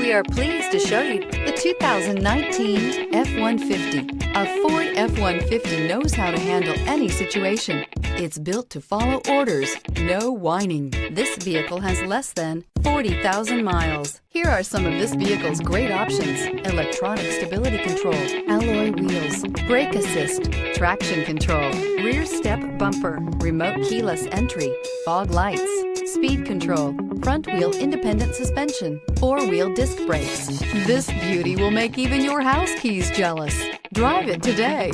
We are pleased to show you the 2019 F-150. A Ford F-150 knows how to handle any situation. It's built to follow orders, no whining. This vehicle has less than 40,000 miles. Here are some of this vehicle's great options: electronic stability control, alloy wheels, brake assist, traction control, rear step bumper, remote keyless entry, fog lights, speed control, front wheel independent suspension, four-wheel disc brakes. This beauty will make even your house keys jealous. Drive it today.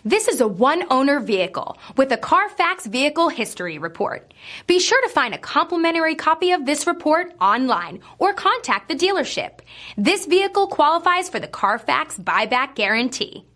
This is a one-owner vehicle with a Carfax Vehicle History Report. Be sure to find a complimentary copy of this report online or contact the dealership. This vehicle qualifies for the Carfax Buyback Guarantee.